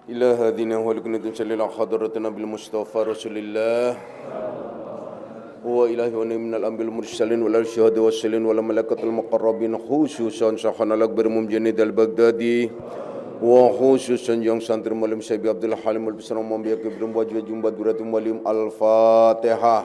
إلى هذين ولكن تنسل إلى حضرتنا بالمصطفى رسول الله وإلهي من الأنبياء المرسلين والشهداء والصالحين والملائكة المقربين خصوصا شيخنا الأكبر مجند البغدادي وخصوصا yang santri Muallim Syekh Abdul Halim Al-Bisra Mambiya Kibrum Wajwa Jumbat Duratul Muallim Al-Fatihah.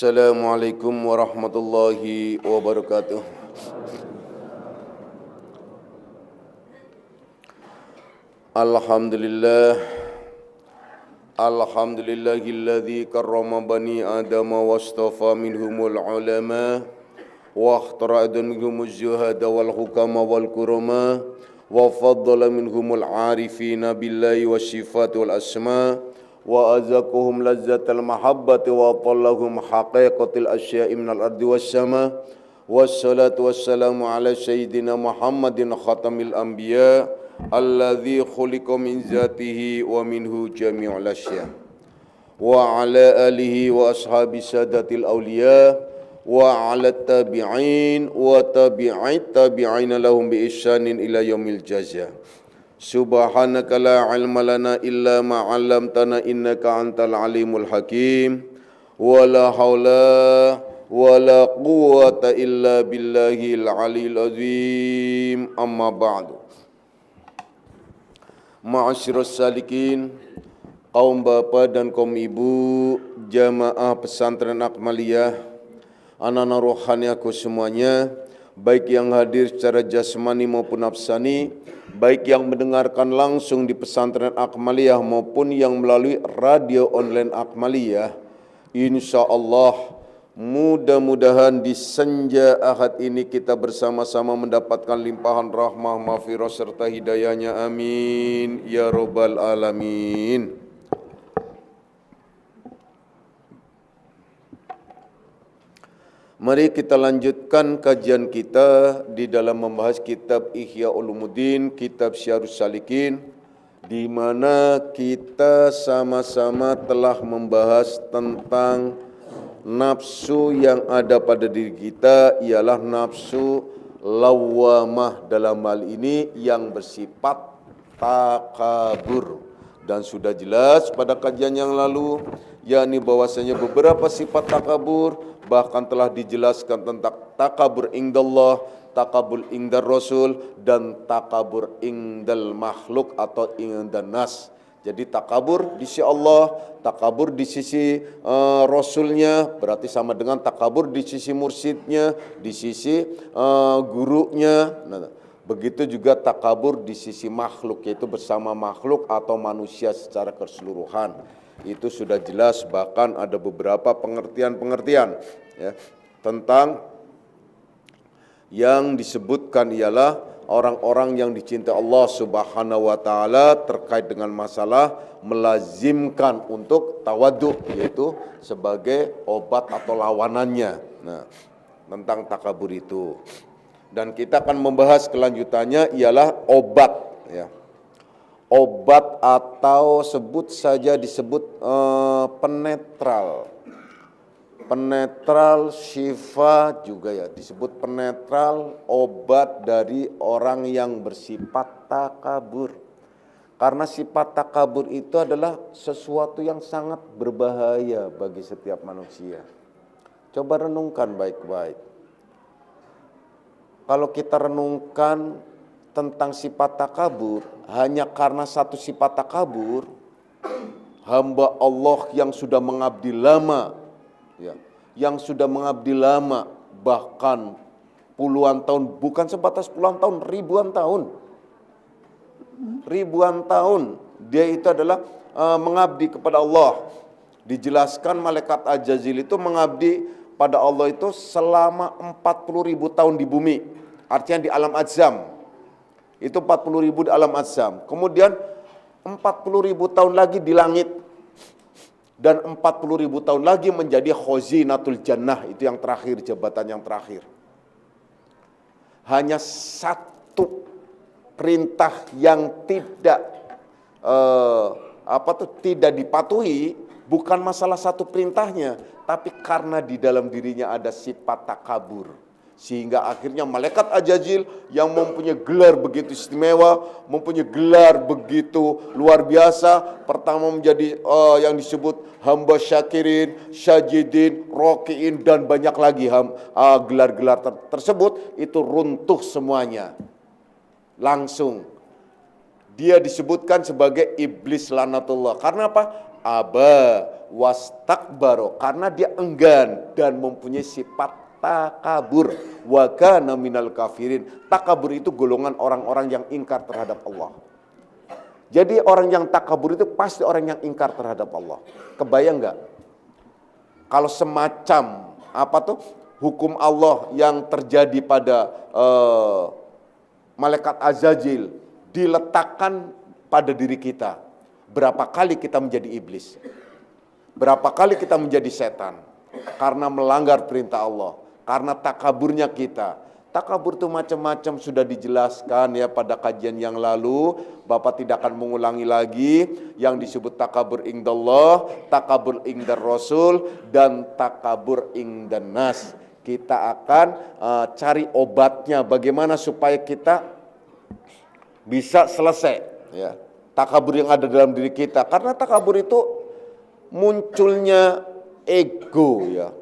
Assalamualaikum warahmatullahi wabarakatuh. Alhamdulillahilladzi karrama bani adama wastafa minhumul ulama wa ikhtara minhumuz zuhada wal hukama wal kurama wa faddala minhumul arifina billahi wassifat wal asma wa azakuhum lazzatal mahabbati wa tallahum haqiqatil asya'i minal ardi was sama wassalatu wassalamu ala sayyidina Muhammadin khatamil anbiya alladzi khuliqa min zatihi wa minhu jami'ul asya' wa ala alihi wa ashabi sadatil awliya wa ala tabi'in wa tabi'it tabi'ina lahum bi ihsanin ila yaumil jazaa. Subhanaka la ilma lana illa ma 'allamtana innaka antal alimul hakim wa la haula wa la quwwata illa billahil aliyil azim amma ba'du. Ma'asyiras salikin, kaum bapak dan kaum ibu jamaah pesantren Akmaliyah, anak-anak rohani aku semuanya, baik yang hadir secara jasmani maupun nafsani, baik yang mendengarkan langsung di pesantren Akmaliyah maupun yang melalui radio online Akmaliyah, insya Allah mudah-mudahan di senja Ahad ini kita bersama-sama mendapatkan limpahan rahmah, maghfirah serta hidayahnya, amin ya rabbal alamin. Mari kita lanjutkan kajian kita di dalam membahas kitab Ihya Ulumuddin, kitab Syarhus Salikin, di mana kita sama-sama telah membahas tentang nafsu yang ada pada diri kita, ialah nafsu lawamah, dalam hal ini yang bersifat takabur. Dan sudah jelas pada kajian yang lalu, yakni bahwasanya beberapa sifat takabur bahkan telah dijelaskan tentang takabur indallah, takabur indar rasul, dan takabur indal makhluk atau indan nas. Jadi takabur di sisi Allah, takabur di sisi rasulnya berarti sama dengan takabur di sisi mursyidnya, di sisi gurunya. Nah, begitu juga takabur di sisi makhluk, yaitu bersama makhluk atau manusia secara keseluruhan. Itu sudah jelas, bahkan ada beberapa pengertian-pengertian ya, tentang yang disebutkan ialah orang-orang yang dicintai Allah Subhanahu wa taala terkait dengan masalah melazimkan untuk tawadhu, yaitu sebagai obat atau lawanannya. Nah, tentang takabur itu. Dan kita akan membahas kelanjutannya ialah obat ya. Obat atau disebut penetral. Penetral syifa juga ya, disebut penetral, obat dari orang yang bersifat takabur. Karena sifat takabur itu adalah sesuatu yang sangat berbahaya bagi setiap manusia. Coba renungkan baik-baik. Kalau kita renungkan tentang sifat takabur, hanya karena satu sifat takabur, hamba Allah yang sudah mengabdi lama, ya, yang sudah mengabdi lama, bahkan puluhan tahun, bukan sebatas puluhan tahun, ribuan tahun. Ribuan tahun dia itu adalah mengabdi kepada Allah. Dijelaskan malaikat Ajazil itu mengabdi pada Allah itu selama 40.000 tahun di bumi. Artinya di alam adzam. Itu 40.000 di alam adzam. Kemudian 40.000 tahun lagi di langit. dan 40.000 tahun lagi menjadi khazinatul jannah, itu yang terakhir, jabatan yang terakhir. Hanya satu perintah yang tidak dipatuhi, bukan masalah satu perintahnya, tapi karena di dalam dirinya ada sifat takabur. Sehingga akhirnya malaikat Ajazil yang mempunyai gelar begitu istimewa, mempunyai gelar begitu luar biasa, pertama menjadi yang disebut hamba syakirin, syajidin, rokiin, dan banyak lagi gelar-gelar tersebut, itu runtuh semuanya. Langsung dia disebutkan sebagai iblis lanatullah. Karena apa? Aba wastakbaro, karena dia enggan dan mempunyai sifat takabur. Wa kana minal kafirin. Takabur itu golongan orang-orang yang ingkar terhadap Allah. Jadi orang yang takabur itu pasti orang yang ingkar terhadap Allah. Kebayang nggak? Kalau semacam hukum Allah yang terjadi pada malaikat Azazil diletakkan pada diri kita, berapa kali kita menjadi iblis? Berapa kali kita menjadi setan? Karena melanggar perintah Allah, karena takaburnya kita. Takabur itu macam-macam, sudah dijelaskan ya pada kajian yang lalu. Bapak tidak akan mengulangi lagi. Yang disebut takabur indallah, takabur indar rasul, dan takabur indan nas. Kita akan cari obatnya, bagaimana supaya kita bisa selesai ya takabur yang ada dalam diri kita. Karena takabur itu munculnya ego ya,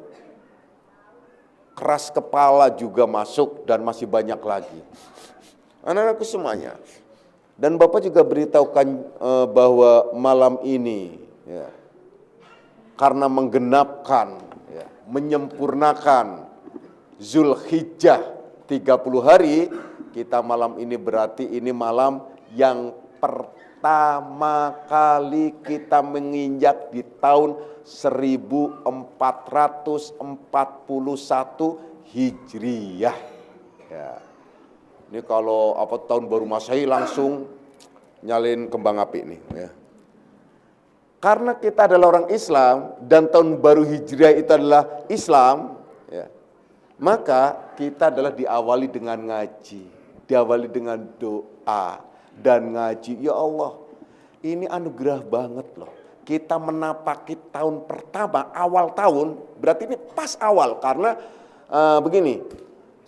keras kepala juga masuk, dan masih banyak lagi. Anak-anakku semuanya, dan Bapak juga beritahukan bahwa malam ini ya, karena menggenapkan ya, menyempurnakan Zulhijjah 30 hari, kita malam ini berarti ini malam yang pertama kali kita menginjak di tahun 1441 Hijriyah. Ya. Ini kalau tahun baru Masehi langsung nyalin kembang api nih ya. Karena kita adalah orang Islam dan tahun baru Hijriah itu adalah Islam ya. Maka kita adalah diawali dengan ngaji, diawali dengan doa dan ngaji. Ya Allah, ini anugerah banget loh. Kita menapaki tahun pertama, awal tahun, berarti ini pas awal. Karena begini,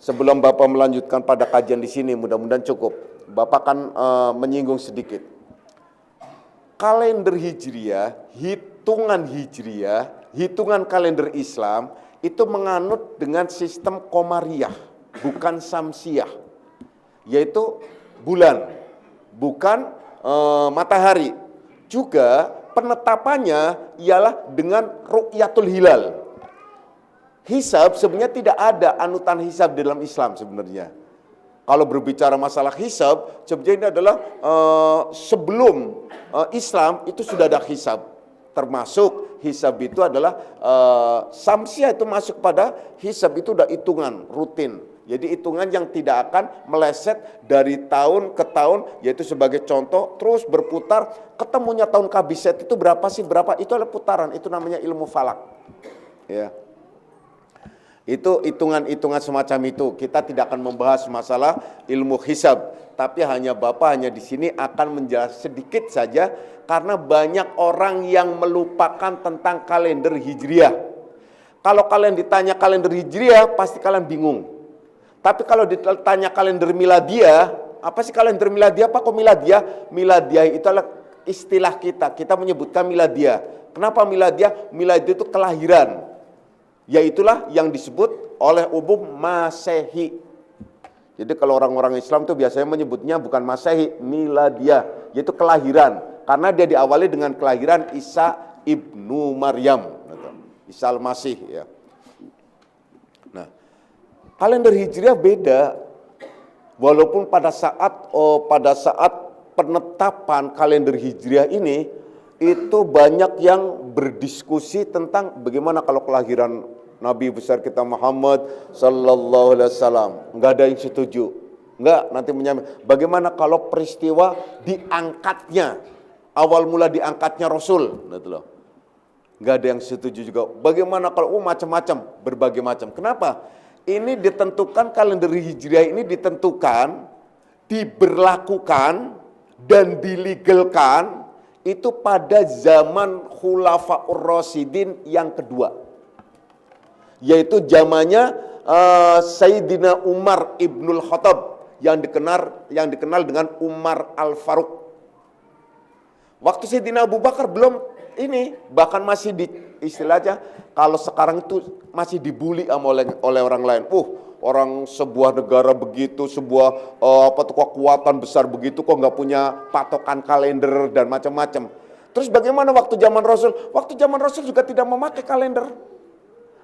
sebelum Bapak melanjutkan pada kajian di sini, mudah-mudahan cukup. Bapak akan menyinggung sedikit. Kalender Hijriah, hitungan kalender Islam, itu menganut dengan sistem Qomariyah, bukan Samsiyah, yaitu bulan, bukan matahari. Juga penetapannya ialah dengan ru'yatul hilal. Hisab sebenarnya tidak ada anutan hisab dalam Islam sebenarnya. Kalau berbicara masalah hisab, sebenarnya ini adalah sebelum Islam itu sudah ada hisab. Termasuk hisab itu adalah samsiah, itu masuk pada hisab, itu udah hitungan rutin. Jadi hitungan yang tidak akan meleset dari tahun ke tahun, yaitu sebagai contoh terus berputar, ketemunya tahun kabiset itu berapa sih, berapa, itu adalah putaran, itu namanya ilmu falak. Ya. Itu hitungan-hitungan semacam itu. Kita tidak akan membahas masalah ilmu hisab, tapi Bapak hanya di sini akan menjelaskan sedikit saja, karena banyak orang yang melupakan tentang kalender Hijriah. Kalau kalian ditanya kalender Hijriah, pasti kalian bingung. Tapi kalau ditanya kalender Miladiah, apa sih kalender Miladiah? Apa kok Miladiah? Miladiah itu adalah istilah kita menyebutkan Miladiah. Kenapa Miladiah? Miladiah itu kelahiran. Yaitulah yang disebut oleh umum Masehi. Jadi kalau orang-orang Islam itu biasanya menyebutnya bukan Masehi, Miladiah, yaitu kelahiran. Karena dia diawali dengan kelahiran Isa ibnu Maryam, Isa al-Masih ya. Nah, kalender Hijriah beda. Walaupun pada saat penetapan kalender Hijriah ini, itu banyak yang berdiskusi tentang bagaimana kalau kelahiran Nabi besar kita Muhammad sallallahu alaihi wasallam. Enggak ada yang setuju. Enggak, nanti menyamakan. Bagaimana kalau peristiwa diangkatnya, awal mula diangkatnya Rasul, gitu loh. Nggak ada yang setuju juga. Bagaimana kalau macam-macam, berbagai macam. Kenapa? Ini ditentukan, kalender Hijriah ini ditentukan, diberlakukan, dan dilegalkan itu pada zaman Khulafaur Rasyidin yang kedua. Yaitu zamannya Sayyidina Umar Ibnul Khattab yang dikenal dengan Umar Al-Faruq. Waktu Sayyidina Abu Bakar belum ini, bahkan masih di istilahnya kalau sekarang itu masih dibully oleh orang lain. Orang sebuah negara begitu, sebuah kekuatan besar begitu kok nggak punya patokan kalender dan macam-macam. Terus bagaimana waktu zaman Rasul? Waktu zaman Rasul juga tidak memakai kalender.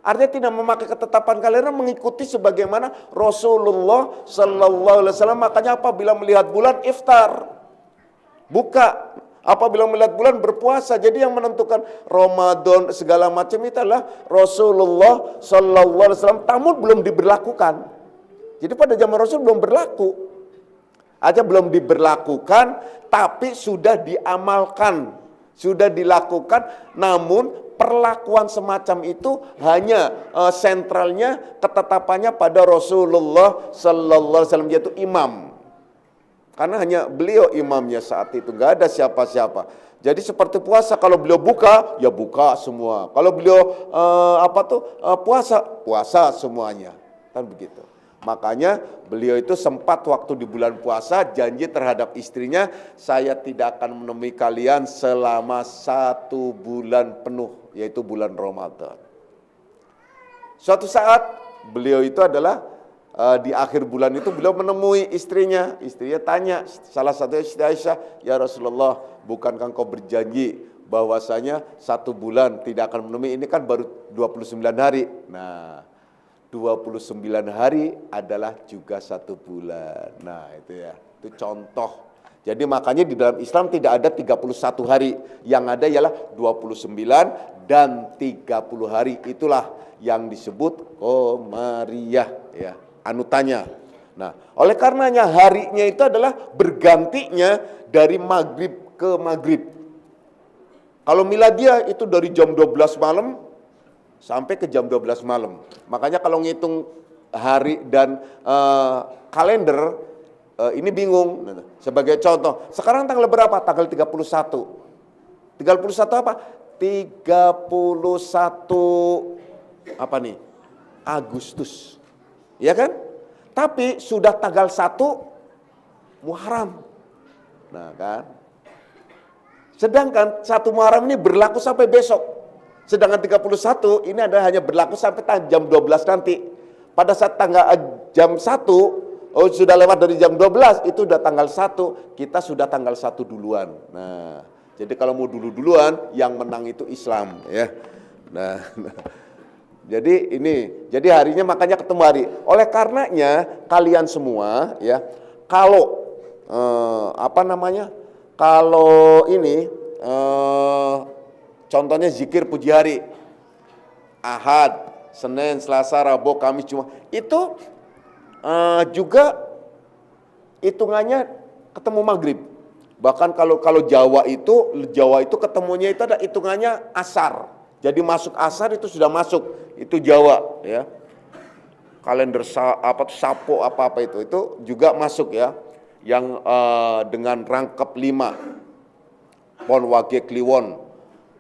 Artinya tidak memakai ketetapan kalender, mengikuti sebagaimana Rasulullah Sallallahu Alaihi Wasallam. Makanya apabila melihat bulan iftar, buka. Apabila melihat bulan berpuasa. Jadi yang menentukan Ramadan segala macam itu adalah Rasulullah Sallallahu Alaihi Wasallam. Namun belum diberlakukan. Jadi pada zaman Rasul belum berlaku. Aja belum diberlakukan, tapi sudah diamalkan, sudah dilakukan. Namun perlakuan semacam itu hanya sentralnya, ketetapannya pada Rasulullah Sallallahu Alaihi Wasallam, yaitu imam. Karena hanya beliau imamnya saat itu, nggak ada siapa-siapa. Jadi seperti puasa, kalau beliau buka, ya buka semua. Kalau beliau puasa semuanya. Kan begitu. Makanya beliau itu sempat waktu di bulan puasa janji terhadap istrinya, saya tidak akan menemui kalian selama 1 bulan penuh, yaitu bulan Ramadan. Suatu saat beliau itu adalah di akhir bulan itu beliau menemui istrinya tanya, salah satu istri Aisyah, ya Rasulullah, bukankah engkau berjanji bahwasanya 1 bulan tidak akan menemui, ini kan baru 29 hari. Nah, 29 hari adalah juga 1 bulan. Nah itu ya, itu contoh. Jadi makanya di dalam Islam tidak ada 31 hari, yang ada ialah 29 dan 30 hari. Itulah yang disebut Qamariyah ya, anutannya. Nah, oleh karenanya harinya itu adalah bergantinya dari maghrib ke maghrib. Kalau miladiah itu dari jam 12 malam sampai ke jam 12 malam. Makanya kalau ngitung hari dan kalender ini bingung. Sebagai contoh, sekarang tanggal berapa? Tanggal 31. 31 apa? 31 apa nih? Agustus. Ya kan? Tapi sudah tanggal 1 Muharram. Nah kan? Sedangkan 1 Muharram ini berlaku sampai besok. Sedangkan 31 ini adalah hanya berlaku sampai jam 12 nanti. Pada saat jam 1, sudah lewat dari jam 12, itu udah tanggal 1, kita sudah tanggal 1 duluan. Nah, jadi kalau mau duluan, yang menang itu Islam ya. Nah, jadi harinya makanya ketemu hari. Oleh karenanya kalian semua ya, kalau kalau ini contohnya zikir puji hari, Ahad, Senin, Selasa, Rabu, Kamis, Jumat, itu juga hitungannya ketemu maghrib. Bahkan kalau Jawa itu ketemunya itu ada hitungannya asar. Jadi masuk asar itu sudah masuk, itu Jawa ya. Kalender Sapo apa itu juga masuk ya. Yang dengan rangkap 5. Pon wage kliwon,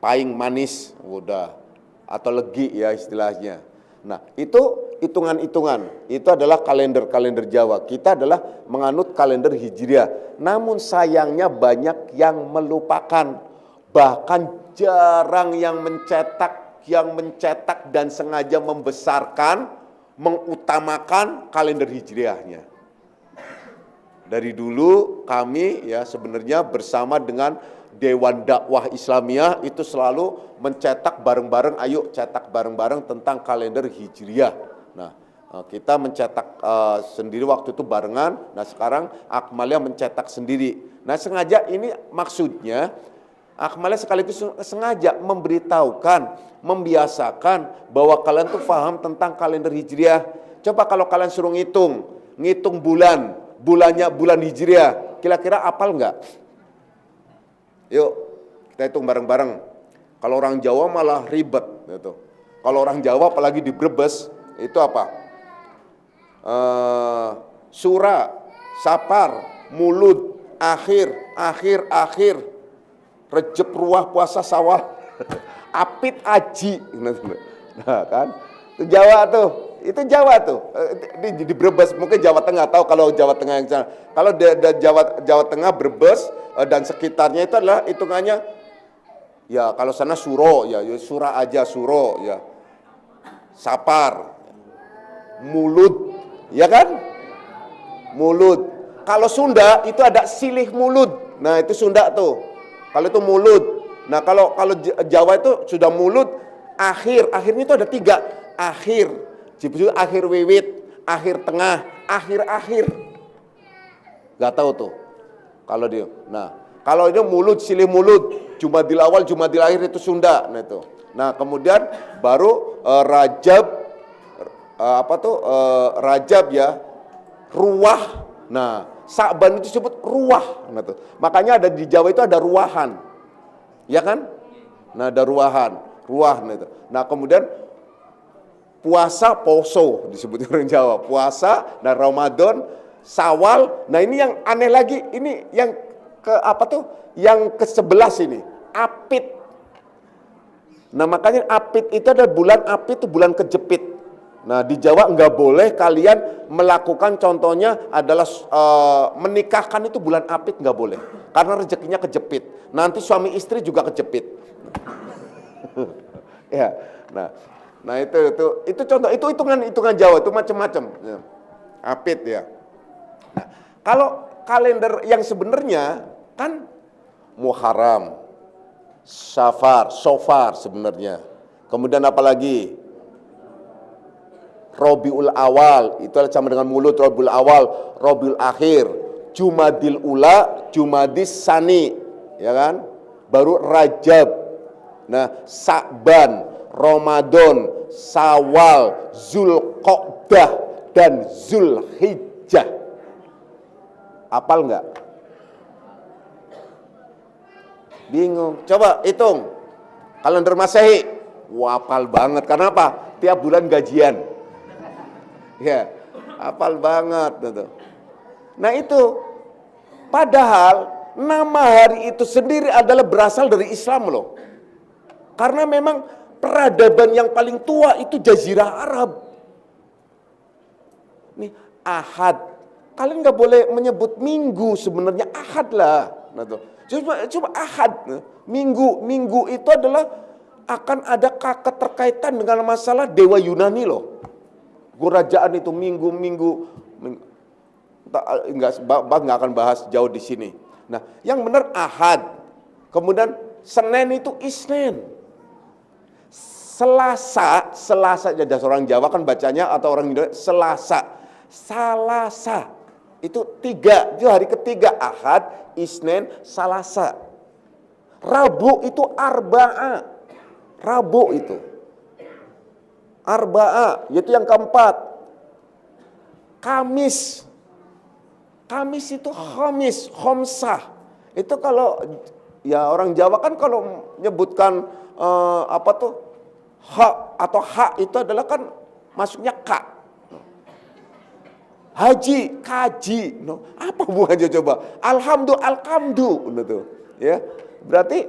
paing manis, udah, atau legi ya istilahnya. Nah, itu hitungan-hitungan, itu adalah kalender Jawa. Kita adalah menganut kalender Hijriah. Namun sayangnya banyak yang melupakan, bahkan jarang yang mencetak dan sengaja membesarkan, mengutamakan kalender Hijriahnya. Dari dulu kami ya sebenarnya bersama dengan Dewan Dakwah Islamiyah itu selalu mencetak bareng-bareng, ayo cetak bareng-bareng tentang kalender Hijriah. Nah, kita mencetak sendiri waktu itu barengan, nah sekarang Akmaliyah mencetak sendiri. Nah sengaja ini maksudnya, Akmaliyah sekaligus sengaja memberitahukan, membiasakan bahwa kalian tuh paham tentang kalender Hijriah. Coba kalau kalian suruh ngitung bulan Hijriah, kira-kira apal enggak? Yuk, kita hitung bareng-bareng. Kalau orang Jawa malah ribet gitu. Kalau orang Jawa apalagi di Brebes itu apa? Sura, sapar, mulut, akhir, Rejeb, ruah, puasa, sawal, apit, aji. Nah kan, itu Jawa tuh. Di Brebes, mungkin Jawa Tengah, tahu kalau Jawa Tengah yang sana. Kalau Jawa Tengah, Brebes dan sekitarnya itu adalah hitungannya, ya kalau sana suro, ya sura aja, suro, ya sapar, mulut, ya kan? Mulut. Kalau Sunda itu ada silih mulut. Nah itu Sunda tuh. Kalau itu mulut. Nah kalau Jawa itu sudah mulut, akhirnya itu ada 3. Akhir, disebut akhir wiwit, akhir tengah, akhir. Gak tahu tuh. Kalau dia. Nah kalau itu mulut, silih mulut, Jumadil awal, Jumadil akhir itu Sunda. Nah itu. Nah kemudian baru Rajab, Rajab ya, ruah. Nah, Sa'ban itu disebut ruah. Nah, tuh. Makanya ada di Jawa itu ada ruahan. Ya kan? Nah, ada ruah. Nah, itu. Nah, kemudian puasa, poso disebut orang Jawa. Puasa, nah Ramadan, Sawal. Nah, ini yang aneh lagi, ini yang yang ke-11 ini, Apit. Nah, makanya Apit itu ada bulan Apit itu bulan kejepit. Nah di Jawa nggak boleh kalian melakukan, contohnya adalah menikahkan itu bulan Apit, nggak boleh, karena rezekinya kejepit. Nanti suami istri juga kejepit. Ya, nah itu contoh, itu hitungan Jawa itu macam-macam. Ya. Apit ya. Nah, kalau kalender yang sebenarnya kan Muharram, Sofar sebenarnya. Kemudian apalagi? Rabiul Awal, itu sama dengan mulut, Rabiul Awal, Rabiul Akhir, Jumadil Ula, Jumadis Sani, ya kan? Baru Rajab. Nah, Sa'ban, Ramadan, Sawal, Zulqa'dah dan Zulhijjah. Apal enggak? Bingung. Coba hitung. Kalender Masehi. Wah, apal banget. Karena apa? Tiap bulan gajian. Ya, hafal banget gitu. Nah itu, padahal nama hari itu sendiri adalah berasal dari Islam loh. Karena memang peradaban yang paling tua itu Jazirah Arab. Nih, Ahad. Kalian nggak boleh menyebut minggu, sebenarnya Ahad lah. Nah, tuh. Cuma Ahad. Minggu itu adalah akan ada keterkaitan dengan masalah dewa Yunani loh. Kerajaan itu minggu nggak akan bahas jauh di sini. Nah, yang benar Ahad. Kemudian Senin itu Isnin. Selasa jadi orang Jawa kan bacanya, atau orang Indonesia Salasa. Itu 3, itu hari ketiga, Ahad, Isnin, Salasa. Rabu itu Arba'a. Rabu itu Arba'a, yaitu yang keempat. Kamis itu Khamis, Khomsah. Itu kalau ya orang Jawa kan kalau menyebutkan ha atau ha itu adalah kan masuknya ka. Haji, kaji. No, apa hubungannya coba? Alhamdu, gitu. Ya. Berarti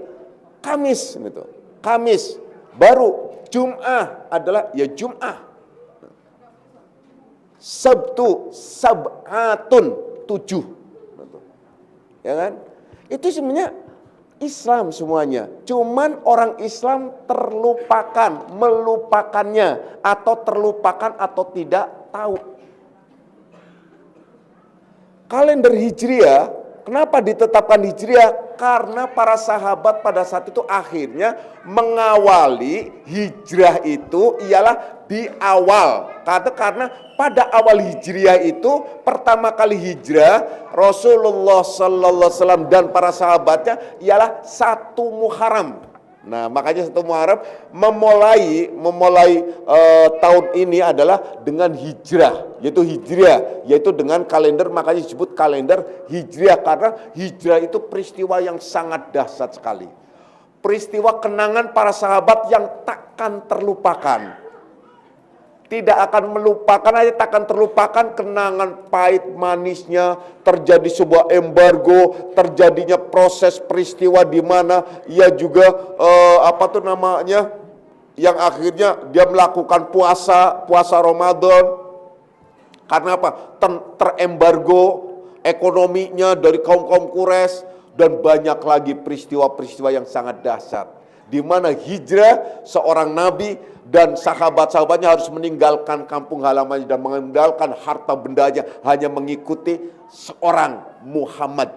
Kamis gitu. Kamis. Baru Jum'ah adalah ya Jum'ah. Sabtu, sab'atun, 7. Ya kan? Itu sebenarnya Islam semuanya. Cuman orang Islam melupakannya, atau terlupakan atau tidak tahu. Kalender Hijriah, kenapa ditetapkan Hijriah? Karena para sahabat pada saat itu akhirnya mengawali hijrah itu ialah di awal. Karena pada awal Hijriah itu pertama kali hijrah Rasulullah Sallallahu Alaihi Wasallam dan para sahabatnya ialah 1 Muharram. Nah, makanya 1 Muharram memulai tahun ini adalah dengan hijrah, yaitu hijriah, yaitu dengan kalender, makanya disebut kalender hijriah, karena hijrah itu peristiwa yang sangat dahsyat sekali. peristiwa kenangan para sahabat yang takkan terlupakan. Tidak akan melupakan aja, takkan terlupakan kenangan pahit manisnya, terjadi sebuah embargo, terjadinya proses peristiwa di mana ia juga yang akhirnya dia melakukan puasa Ramadan. Karena apa? Terembargo ekonominya dari kaum Quraisy dan banyak lagi peristiwa-peristiwa yang sangat dahsyat. Di mana hijrah seorang nabi dan sahabat-sahabatnya harus meninggalkan kampung halamannya dan meninggalkan harta bendanya hanya mengikuti seorang Muhammad.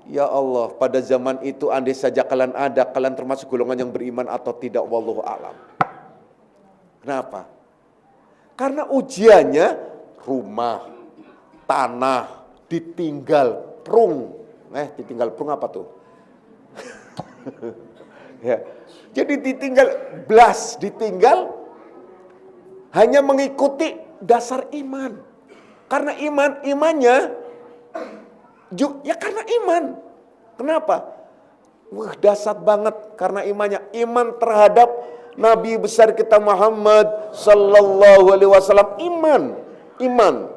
Ya Allah, pada zaman itu andai saja kalian ada, kalian termasuk golongan yang beriman atau tidak, wallahu a'lam. Kenapa? Karena ujiannya rumah, tanah, ditinggal prung. Ditinggal prung apa tuh? Ya. Jadi ditinggal hanya mengikuti dasar iman. Karena imannya ya karena iman. Kenapa? Dahsyat banget karena imannya. Iman terhadap Nabi besar kita Muhammad sallallahu alaihi wasallam, iman.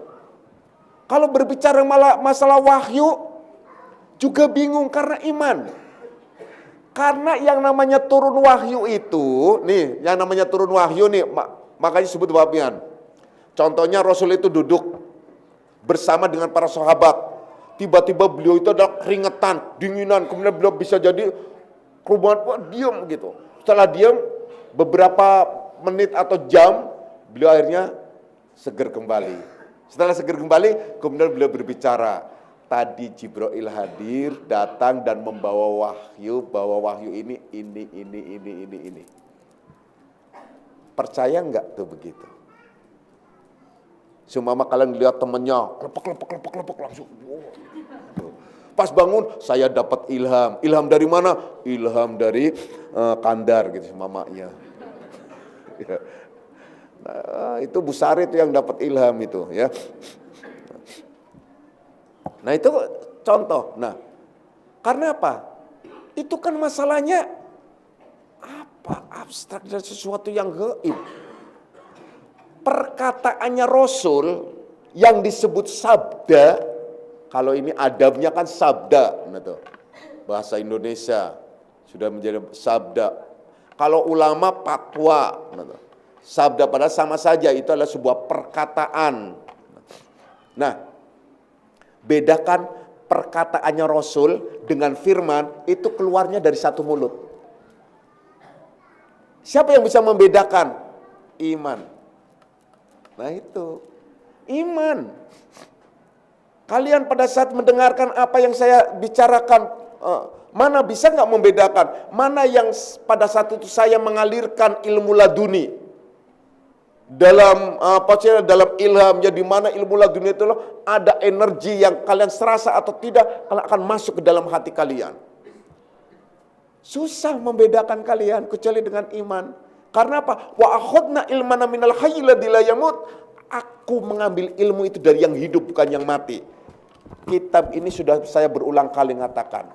Kalau berbicara masalah wahyu juga bingung karena iman. Karena yang namanya turun wahyu itu, makanya disebut wahyuan. Contohnya Rasul itu duduk bersama dengan para sahabat. Tiba-tiba beliau itu ada keringetan, dinginan, kemudian beliau bisa jadi kerubuhan, diam gitu. Setelah diam beberapa menit atau jam, beliau akhirnya seger kembali. Setelah seger kembali, kemudian beliau berbicara. Tadi Jibril hadir, datang dan membawa wahyu, ini. Percaya enggak tuh begitu? Seumpama kalian lihat temennya, klepek langsung. Pas bangun, saya dapat ilham. Ilham dari mana? Ilham dari Kandar gitu, mamanya. Nah, itu Bu Sari itu yang dapat ilham itu, ya. Nah itu contoh. Nah, karena apa? Itu kan masalahnya abstrak dan sesuatu yang gaib. Perkataannya Rasul yang disebut sabda, kalau ini adabnya kan sabda, gitu. Bahasa Indonesia sudah menjadi sabda. Kalau ulama fatwa, gitu. Sabda padahal sama saja, itu adalah sebuah perkataan. Nah, bedakan perkataannya Rasul dengan firman, itu keluarnya dari satu mulut. Siapa yang bisa membedakan? Iman. Nah itu, iman. Kalian pada saat mendengarkan apa yang saya bicarakan, mana bisa nggak membedakan? Mana yang pada saat itu saya mengalirkan ilmu laduni? Dalam dalam ilhamnya, di mana ilmu laduni itu ada energi yang kalian serasa atau tidak akan masuk ke dalam hati kalian. Susah membedakan kalian kecuali dengan iman. Karena apa? Wa akhadna ilmana minal hayyil ladzi la yamut. Aku mengambil ilmu itu dari yang hidup bukan yang mati. Kitab ini sudah saya berulang kali mengatakan.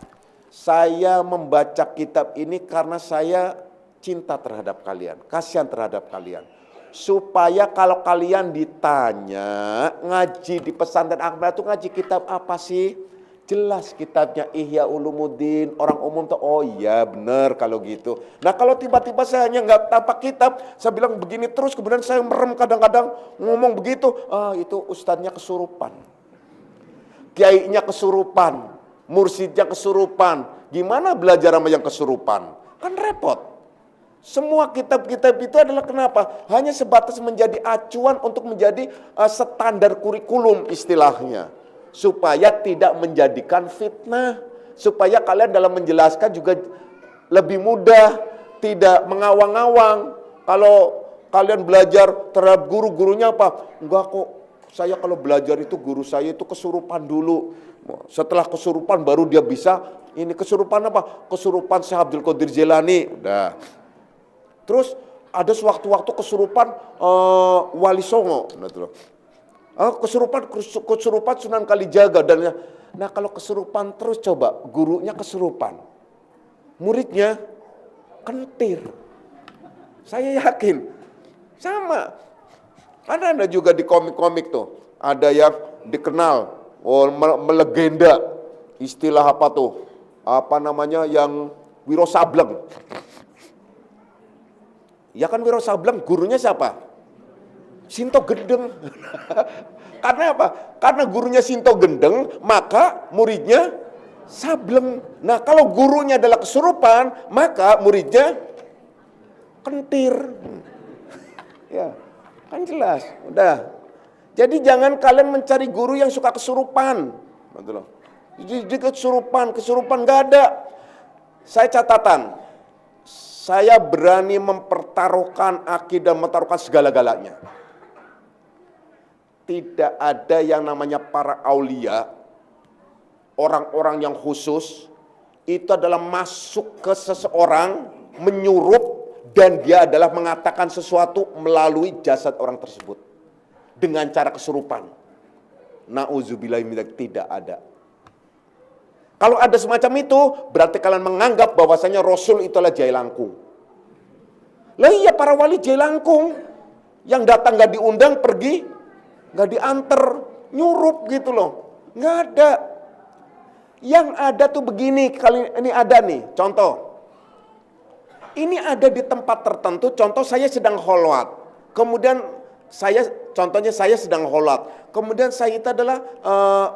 Saya membaca kitab ini karena saya cinta terhadap kalian, kasihan terhadap kalian. Supaya kalau kalian ditanya ngaji di pesantren Akbar itu ngaji kitab apa sih? Jelas kitabnya Ihya Ulumuddin. Orang umum tuh oh iya benar kalau gitu. Nah kalau tiba-tiba saya hanya nggak tapak kitab, saya bilang begini terus, kemudian saya merem kadang-kadang ngomong begitu, itu ustadznya kesurupan, kiainya kesurupan, mursidnya kesurupan. Gimana belajar sama yang kesurupan? Kan repot. Semua kitab-kitab itu adalah kenapa? Hanya sebatas menjadi acuan untuk menjadi standar kurikulum istilahnya. Supaya tidak menjadikan fitnah. Supaya kalian dalam menjelaskan juga lebih mudah. Tidak mengawang-awang. Kalau kalian belajar terhadap guru-gurunya apa? Enggak kok, saya kalau belajar itu guru saya itu kesurupan dulu. Setelah kesurupan baru dia bisa. Ini kesurupan apa? Kesurupan Syekh Abdul Qadir Jilani. Udah. Terus ada sewaktu-waktu kesurupan Wali Songo, kesurupan Sunan Kalijaga dan nah kalau kesurupan terus coba gurunya kesurupan, muridnya kentir. Saya yakin. Sama. Karena ada juga di komik-komik tuh. Ada yang dikenal, melegenda. Istilah apa tuh? Apa namanya yang Wiro Sableng. Ya kan Wiro Sableng gurunya siapa? Sinto Gendeng. Karena apa? Karena gurunya Sinto Gendeng, maka muridnya Sableng. Nah, kalau gurunya adalah kesurupan, maka muridnya kentir. Ya, kan jelas. Udah. Jadi jangan kalian mencari guru yang suka kesurupan. Betul loh. Jadi kesurupan nggak ada. Saya catatan. Saya berani mempertaruhkan akidah, mempertaruhkan segala-galanya. Tidak ada yang namanya para aulia, orang-orang yang khusus, itu adalah masuk ke seseorang, menyurup, dan dia adalah mengatakan sesuatu melalui jasad orang tersebut. Dengan cara kesurupan. Na'udzubillahi min dzalik, tidak ada. Kalau ada semacam itu, berarti kalian menganggap bahwasanya Rasul itu adalah jai langkung. Lah iya, para wali jai langkung. Yang datang gak diundang, pergi gak diantar, nyurup gitu loh. Gak ada. Yang ada tuh begini, kali ini ada nih, contoh. Ini ada di tempat tertentu, contoh saya sedang kholwat. Kemudian contohnya saya sedang kholwat. Kemudian saya itu adalah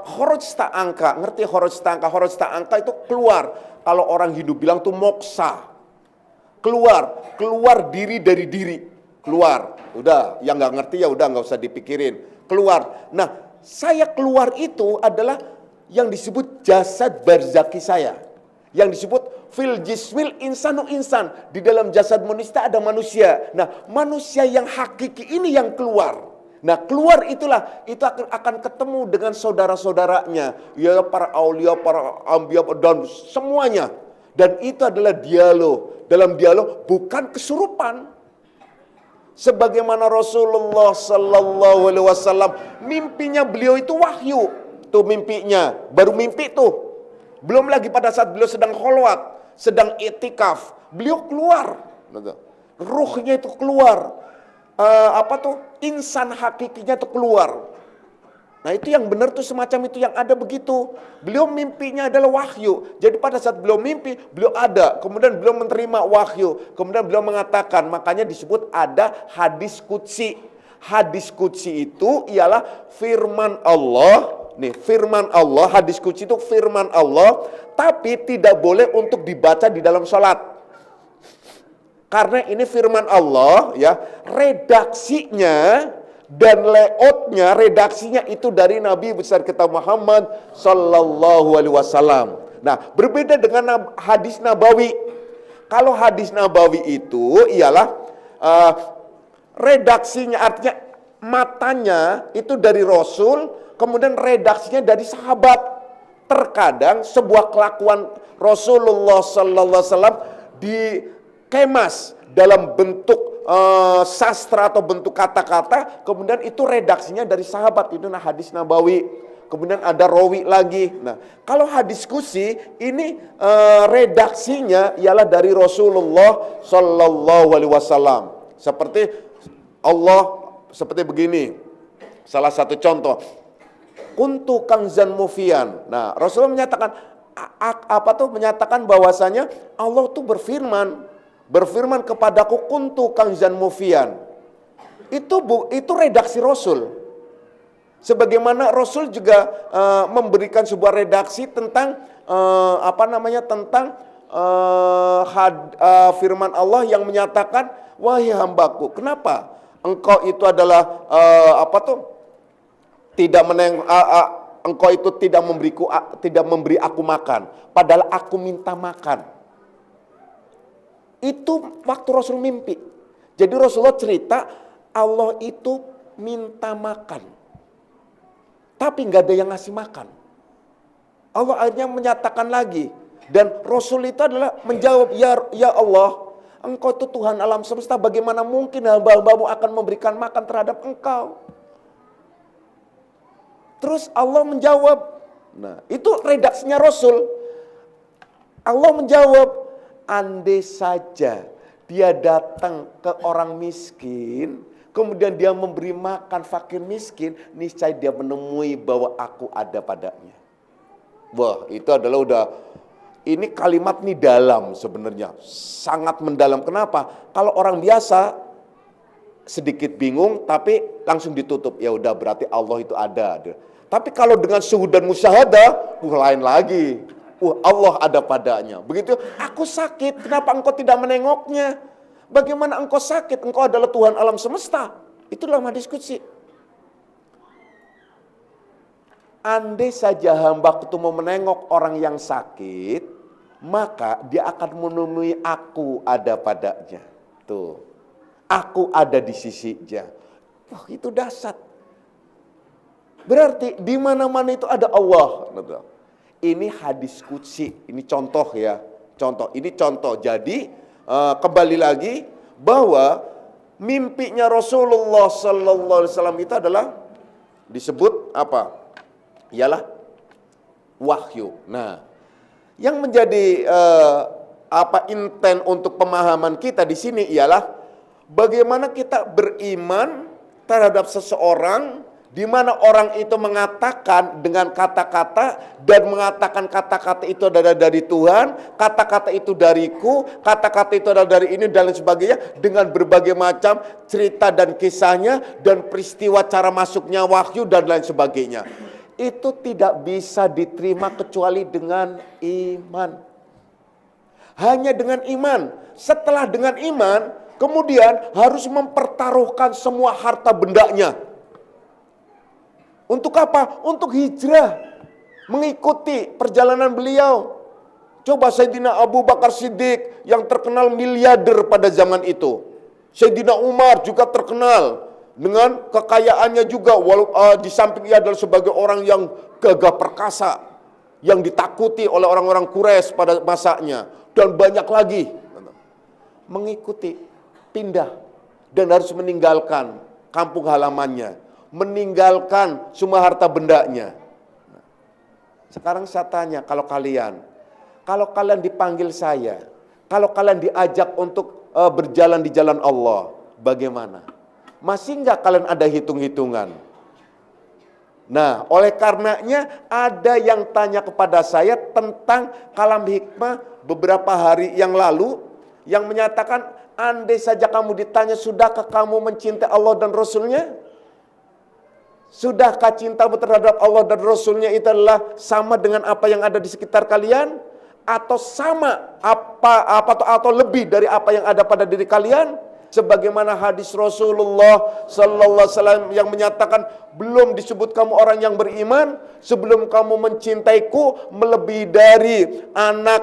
khoroj ta'angka. Ngerti khoroj ta'angka? Khoroj ta'angka itu keluar. Kalau orang hidup bilang tuh moksa. Keluar diri dari diri. Keluar. Udah, yang gak ngerti ya udah gak usah dipikirin. Keluar. Nah, saya keluar itu adalah yang disebut jasad barzaki saya. Yang disebut fil jismil insanu insan. Di dalam jasad manusia ada manusia. Nah, manusia yang hakiki ini yang keluar. Nah, keluar itulah, itu akan ketemu dengan saudara-saudaranya. Ya, para aulia, para ambiya, dan semuanya. Dan itu adalah dialog. Dalam dialog bukan kesurupan. Sebagaimana Rasulullah Sallallahu Alaihi Wasallam, mimpinya beliau itu wahyu. Tuh mimpinya, baru mimpi tuh. Belum lagi pada saat beliau sedang kholwat, sedang itikaf, beliau keluar. Ruhnya itu keluar. Insan hakikinya itu keluar. Nah, itu yang benar tuh semacam itu, yang ada begitu. Beliau mimpinya adalah wahyu. Jadi pada saat beliau mimpi, beliau ada. Kemudian beliau menerima wahyu. Kemudian beliau mengatakan, makanya disebut ada hadis qudsi. Hadis qudsi itu ialah firman Allah. Nih, firman Allah, hadis qudsi itu firman Allah, tapi tidak boleh untuk dibaca di dalam sholat. Karena ini firman Allah, ya, redaksinya dan layoutnya, redaksinya itu dari Nabi besar kita Muhammad Sallallahu Alaihi Wasallam. Nah, berbeda dengan hadis Nabawi. Kalau hadis Nabawi itu ialah redaksinya, artinya matanya itu dari Rasul, kemudian redaksinya dari sahabat. Terkadang sebuah kelakuan Rasulullah Sallallahu Alaihi Wasallam dikemas dalam bentuk sastra atau bentuk kata-kata, kemudian itu redaksinya dari sahabat, itu hadis Nabawi. Kemudian ada rawi lagi. Nah, kalau hadis qudsi ini redaksinya ialah dari Rasulullah Sallallahu Alaihi Wasallam. Seperti Allah, seperti begini. Salah satu contoh, kuntu kanzan mufian. Nah, Rasulullah menyatakan bahwasanya Allah tuh berfirman kepadaku, kuntu kanzan mufian. Itu redaksi Rasul. Sebagaimana Rasul juga memberikan sebuah redaksi tentang firman Allah yang menyatakan, wahai hambaku, kenapa engkau itu adalah engkau itu tidak memberi aku makan, padahal aku minta makan. Itu waktu Rasul mimpi. Jadi Rasulullah cerita, Allah itu minta makan, tapi nggak ada yang ngasih makan. Allah akhirnya menyatakan lagi, dan Rasul itu adalah menjawab, ya Allah, engkau itu Tuhan alam semesta, bagaimana mungkin hamba-hambamu akan memberikan makan terhadap engkau? Terus Allah menjawab, nah itu redaksinya Rasul. Allah menjawab, andai saja dia datang ke orang miskin, kemudian dia memberi makan fakir miskin, niscaya dia menemui bahwa aku ada padanya. Wah, itu adalah ini kalimat nih dalam sebenarnya, sangat mendalam. Kenapa? Kalau orang biasa sedikit bingung tapi langsung ditutup. Ya udah, berarti Allah itu ada. Tapi kalau dengan syuhud dan musyahadah, lain lagi. Allah ada padanya. Begitu, aku sakit, kenapa engkau tidak menengoknya? Bagaimana engkau sakit? Engkau adalah Tuhan alam semesta. Itulah hadis qudsi. Andai saja hamba itu mau menengok orang yang sakit, maka dia akan menemui aku ada padanya. Tuh, aku ada di sisinya. Wah, itu dahsyat. Berarti di mana-mana itu ada Allah. Ini hadis qudsi, ini contoh ya, ini contoh. Jadi kembali lagi bahwa mimpinya Rasulullah Sallallahu Alaihi Wasallam itu adalah disebut apa? Ialah wahyu. Nah, yang menjadi inten untuk pemahaman kita di sini ialah bagaimana kita beriman terhadap seseorang, di mana orang itu mengatakan dengan kata-kata dan mengatakan kata-kata itu adalah dari Tuhan, kata-kata itu dariku, kata-kata itu adalah dari ini dan lain sebagainya, dengan berbagai macam cerita dan kisahnya dan peristiwa cara masuknya wahyu dan lain sebagainya. Itu tidak bisa diterima kecuali dengan iman. Hanya dengan iman. Setelah dengan iman, kemudian harus mempertaruhkan semua harta bendanya. Untuk apa? Untuk hijrah. Mengikuti perjalanan beliau. Coba Sayyidina Abu Bakar Siddiq yang terkenal miliarder pada zaman itu. Sayyidina Umar juga terkenal dengan kekayaannya juga. Di samping ia adalah sebagai orang yang gagah perkasa. Yang ditakuti oleh orang-orang Quraisy pada masanya. Dan banyak lagi. Mengikuti, pindah. Dan harus meninggalkan kampung halamannya. Meninggalkan semua harta bendanya. Sekarang saya tanya, kalau kalian dipanggil saya, kalau kalian diajak untuk berjalan di jalan Allah, bagaimana? Masih enggak kalian ada hitung-hitungan? Nah, oleh karenanya ada yang tanya kepada saya tentang kalam hikmah beberapa hari yang lalu, yang menyatakan, andai saja kamu ditanya, sudahkah kamu mencintai Allah dan Rasulnya? Sudahkah cintamu terhadap Allah dan Rasulnya itu adalah sama dengan apa yang ada di sekitar kalian? Atau sama atau lebih dari apa yang ada pada diri kalian? Sebagaimana hadis Rasulullah Sallallahu Alaihi Wasallam yang menyatakan, belum disebut kamu orang yang beriman sebelum kamu mencintaiku melebihi dari anak,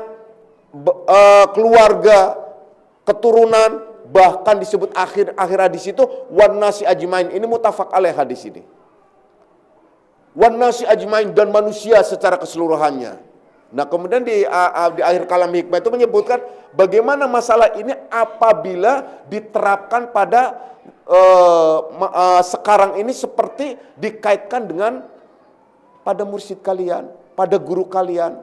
keluarga, keturunan, bahkan disebut akhir hadis itu wan nasi ajmain. Ini muttafaq alaih hadis ini. Wan nasi ajmain, dan manusia secara keseluruhannya. Nah, kemudian di akhir kalam hikmah itu menyebutkan bagaimana masalah ini apabila diterapkan pada sekarang ini seperti dikaitkan dengan pada mursyid kalian, pada guru kalian.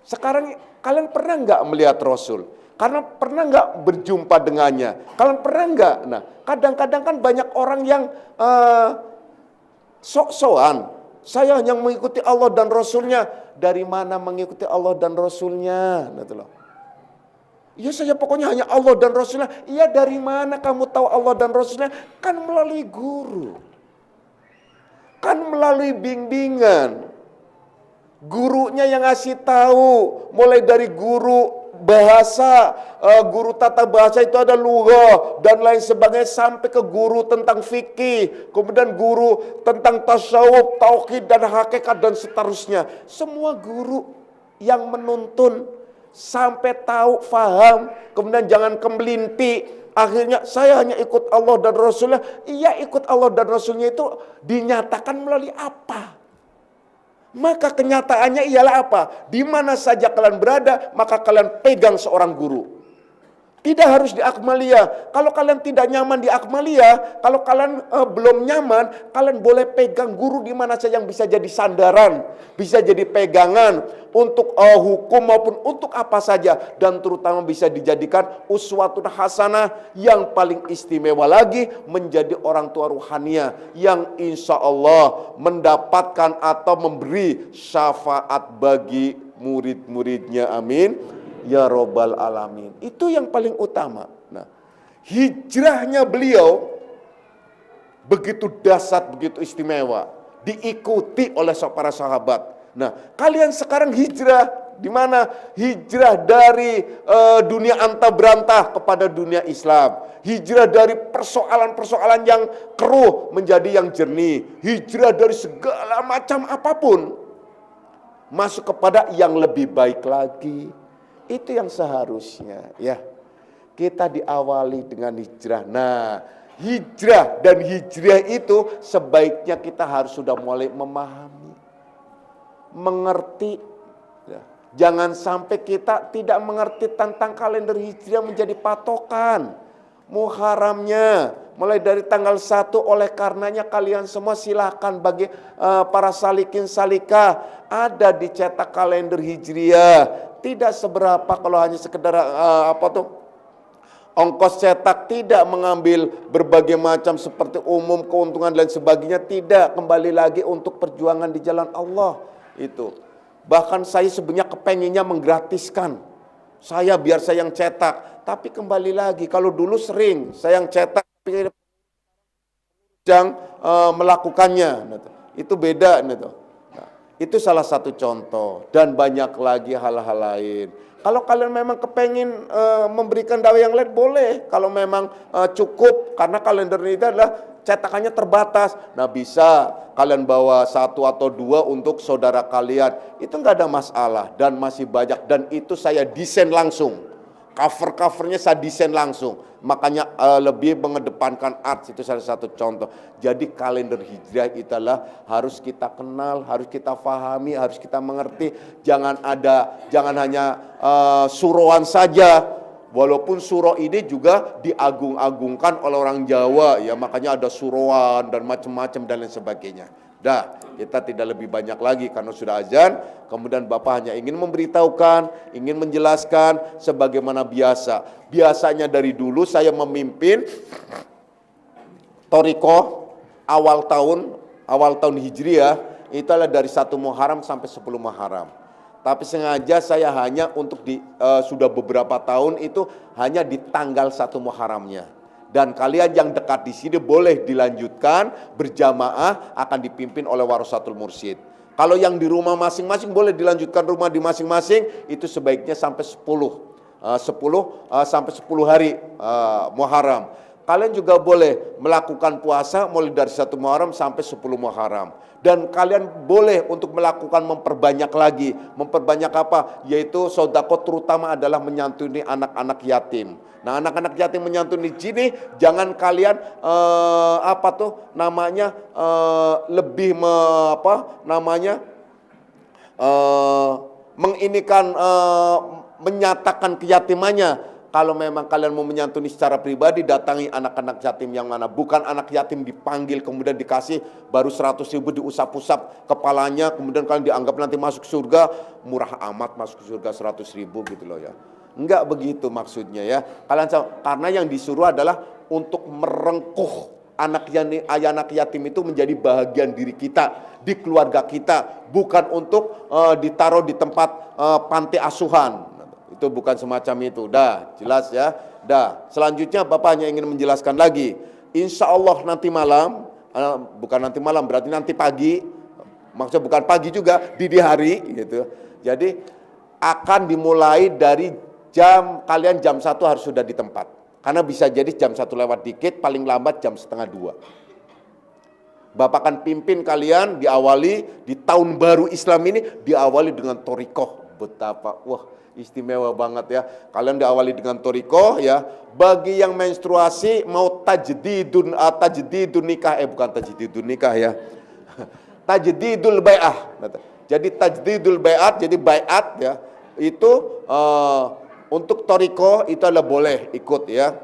Sekarang kalian pernah nggak melihat Rasul? Karena pernah nggak berjumpa dengannya? Kalian pernah nggak? Nah, kadang-kadang kan banyak orang yang sok-sokan, saya hanya mengikuti Allah dan Rasulnya. Dari mana mengikuti Allah dan Rasulnya? Ya saya pokoknya hanya Allah dan Rasulnya. Iya, dari mana kamu tahu Allah dan Rasulnya? Kan melalui guru. Kan melalui bimbingan. Gurunya yang ngasih tahu. Mulai dari guru bahasa, guru tata bahasa itu ada lughah dan lain sebagainya, sampai ke guru tentang fikih, kemudian guru tentang tasawuf, tauhid dan hakikat dan seterusnya. Semua guru yang menuntun sampai tahu, faham, kemudian jangan kemelinti. Akhirnya saya hanya ikut Allah dan Rasulnya. Iya, ikut Allah dan Rasulnya itu dinyatakan melalui apa? Maka kenyataannya ialah apa? Di mana saja kalian berada, maka kalian pegang seorang guru. Tidak harus di Akmalia. Kalau kalian tidak nyaman di Akmalia, kalau kalian belum nyaman, kalian boleh pegang guru di mana saja yang bisa jadi sandaran, bisa jadi pegangan untuk hukum maupun untuk apa saja, dan terutama bisa dijadikan uswatun hasanah. Yang paling istimewa lagi menjadi orang tua ruhania yang insya Allah mendapatkan atau memberi syafaat bagi murid-muridnya. Amin ya robbal alamin. Itu yang paling utama. Nah, hijrahnya beliau begitu dahsyat, begitu istimewa, diikuti oleh para sahabat. Nah, kalian sekarang hijrah di mana? Hijrah dari dunia anta berantah kepada dunia Islam. Hijrah dari persoalan-persoalan yang keruh menjadi yang jernih. Hijrah dari segala macam apapun masuk kepada yang lebih baik lagi. Itu yang seharusnya ya. Kita diawali dengan hijrah. Nah, hijrah dan hijrah itu sebaiknya kita harus sudah mulai memahami, mengerti ya. Jangan sampai kita tidak mengerti tentang kalender hijriah menjadi patokan. Muharramnya mulai dari tanggal 1, oleh karenanya kalian semua silakan bagi para salikin salika ada dicetak kalender hijriah. Tidak seberapa kalau hanya sekedar ongkos cetak, tidak mengambil berbagai macam seperti umum keuntungan dan sebagainya, tidak, kembali lagi untuk perjuangan di jalan Allah itu. Bahkan saya sebenarnya kepenginnya menggratiskan. Biar saya yang cetak, tapi kembali lagi kalau dulu sering saya yang cetak yang melakukannya, itu beda gitu. Itu salah satu contoh dan banyak lagi hal-hal lain. Kalau kalian memang kepengin memberikan dakwah yang lain boleh. Kalau memang cukup karena kalender ini adalah cetakannya terbatas. Nah bisa kalian bawa 1 atau 2 untuk saudara kalian. Itu nggak ada masalah dan masih banyak. Dan itu saya desain langsung. Cover-covernya saya desain langsung. Makanya lebih mengedepankan art, itu salah satu contoh. Jadi kalender hijrah itulah harus kita kenal, harus kita pahami, harus kita mengerti. Jangan hanya suruhan saja. Walaupun surah ini juga diagung-agungkan oleh orang Jawa ya, makanya ada suruhan dan macam-macam dan lain sebagainya. Dah, kita tidak lebih banyak lagi karena sudah azan. Kemudian Bapak hanya ingin memberitahukan, ingin menjelaskan sebagaimana biasa. Biasanya dari dulu saya memimpin Thariqah awal tahun Hijriah itu adalah dari 1 Muharram sampai 10 Muharram. Tapi sengaja saya hanya untuk sudah beberapa tahun itu hanya di tanggal 1 Muharramnya. Dan kalian yang dekat di sini boleh dilanjutkan berjamaah, akan dipimpin oleh warasatul mursyid. Kalau yang di rumah masing-masing boleh dilanjutkan rumah di masing-masing, itu sebaiknya sampai 10 sampai 10 hari Muharram. Kalian juga boleh melakukan puasa mulai dari 1 Muharram sampai 10 Muharram. Dan kalian boleh untuk melakukan memperbanyak lagi. Memperbanyak apa? Yaitu sedekah, terutama adalah menyantuni anak-anak yatim. Nah, anak-anak yatim menyantuni sini jangan kalian menyatakan keyatimannya. Kalau memang kalian mau menyantuni secara pribadi, datangi anak-anak yatim yang mana. Bukan anak yatim dipanggil kemudian dikasih baru 100.000 diusap-usap kepalanya, kemudian kalian dianggap nanti masuk surga, murah amat masuk surga 100.000 gitu loh ya. Enggak begitu maksudnya ya. Karena yang disuruh adalah untuk merengkuh anak yatim itu menjadi bahagian diri kita, di keluarga kita, bukan untuk ditaruh di tempat panti asuhan. Itu bukan semacam itu. Dah, jelas ya. Dah, selanjutnya Bapak hanya ingin menjelaskan lagi. Insya Allah nanti malam, bukan nanti malam, berarti nanti pagi, maksudnya bukan pagi juga, dini hari gitu. Jadi akan dimulai dari kalian jam 1 harus sudah di tempat. Karena bisa jadi jam 1 lewat dikit, paling lambat jam 1:30. Bapak akan pimpin kalian diawali di tahun baru Islam ini, diawali dengan thariqah. Betapa, istimewa banget ya. Kalian diawali dengan thariqah ya. Bagi yang menstruasi mau tajdidun nikah, bukan tajdidun nikah ya. Tajdidul bai'ah. Jadi tajdidul bai'at, jadi bai'at ya. Itu Untuk toriko itu adalah boleh ikut ya,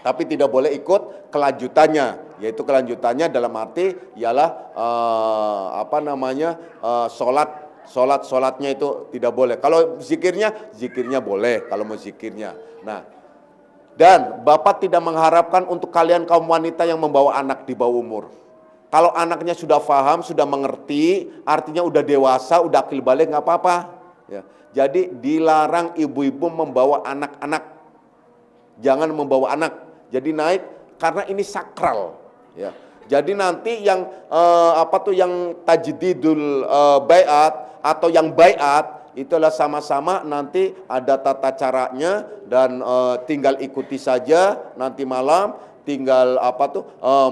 tapi tidak boleh ikut kelanjutannya, yaitu kelanjutannya dalam arti ialah sholatnya itu tidak boleh. Kalau zikirnya boleh kalau mau zikirnya. Nah, dan Bapak tidak mengharapkan untuk kalian kaum wanita yang membawa anak di bawah umur. Kalau anaknya sudah paham, sudah mengerti, artinya udah dewasa, udah akil balik, nggak apa-apa. Ya. Jadi dilarang ibu-ibu membawa anak-anak, jangan membawa anak. Jadi naik karena ini sakral. Ya. Jadi nanti yang yang tajdidul baiat atau yang baiat itulah sama-sama nanti ada tata caranya dan tinggal ikuti saja nanti malam. Tinggal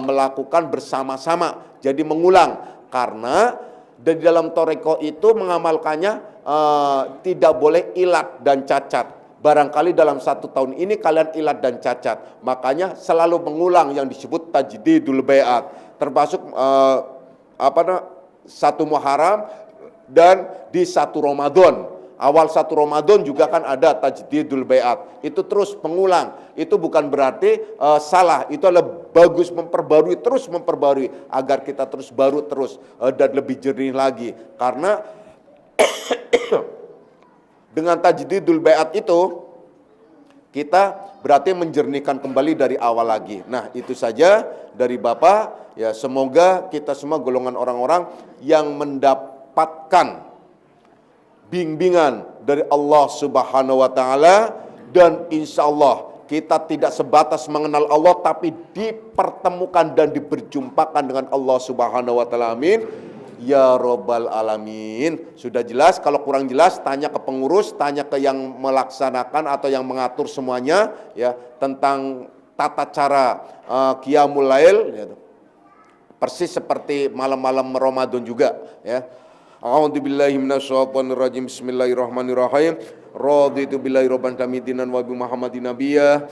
melakukan bersama-sama. Jadi mengulang karena di dalam toreko itu mengamalkannya tidak boleh ilat dan cacat. Barangkali dalam 1 tahun ini kalian ilat dan cacat, makanya selalu mengulang yang disebut tajdidul baiat, termasuk 1 Muharram dan di 1 Ramadan. Awal 1 Ramadan juga kan ada tajdidul baiat. Itu terus mengulang. Itu bukan berarti salah. Itu adalah bagus, terus memperbarui agar kita terus baru terus dan lebih jernih lagi. Karena dengan tajdidul baiat itu kita berarti menjernihkan kembali dari awal lagi. Nah, itu saja dari Bapak. Ya, semoga kita semua golongan orang-orang yang mendapatkan bimbingan dari Allah Subhanahu wa taala, dan insya Allah kita tidak sebatas mengenal Allah tapi dipertemukan dan diberjumpakan dengan Allah Subhanahu wa taala. Amin ya robbal alamin. Sudah jelas? Kalau kurang jelas tanya ke pengurus, tanya ke yang melaksanakan atau yang mengatur semuanya ya, tentang tata cara qiyamul lail ya. Persis seperti malam-malam Ramadan juga ya. A'udzubillahi minasyaitonirrajim. Bismillahirrahmanirrahim. Raditu billahi rabban kamidinan wa bi Muhammadin nabiyya.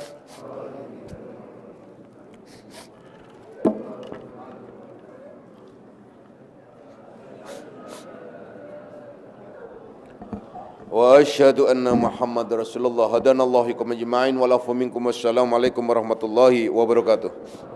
Wa asyhadu anna Muhammadar Rasulullah. Hadanallahu ikum ajma'in wa lafu minkum. Wassalamualaikum warahmatullahi wabarakatuh.